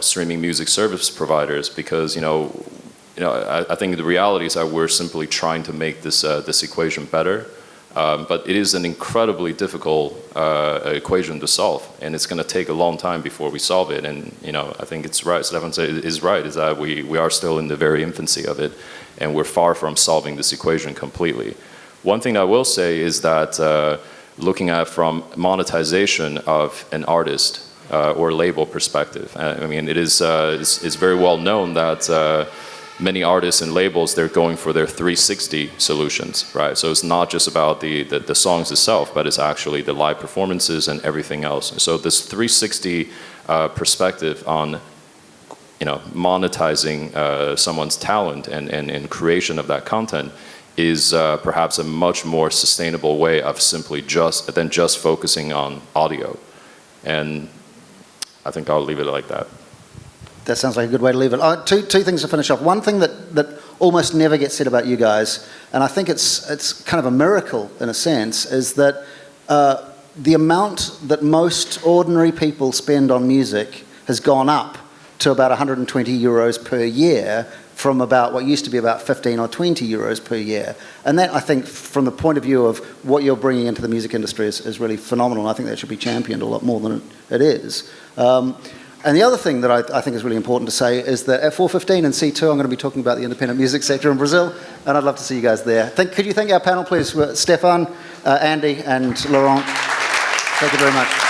streaming music service providers because I think the reality is that we're simply trying to make this equation better. But it is an incredibly difficult equation to solve, and it's going to take a long time before we solve it. And I think it's right. Stefan is right. Is that we are still in the very infancy of it, and we're far from solving this equation completely. One thing I will say is that looking at from monetization of an artist or label perspective, I mean, it is it's very well known that many artists and labels, they're going for their 360 solutions, right? So it's not just about the songs itself, but it's actually the live performances and everything else. So this 360 perspective on monetizing someone's talent and creation of that content is perhaps a much more sustainable way of simply just focusing on audio. And I think I'll leave it like that. That sounds like a good way to leave it. Two things to finish off. One thing that almost never gets said about you guys, and I think it's kind of a miracle in a sense, is that the amount that most ordinary people spend on music has gone up to about 120 euros per year from about what used to be about 15 or 20 euros per year. And that, I think, from the point of view of what you're bringing into the music industry is really phenomenal. I think that should be championed a lot more than it is. And the other thing that I think is really important to say is that at 4:15 in C2, I'm going to be talking about the independent music sector in Brazil, and I'd love to see you guys there. Could you thank our panel, please? Stefan, Andy, and Laurent. Thank you very much.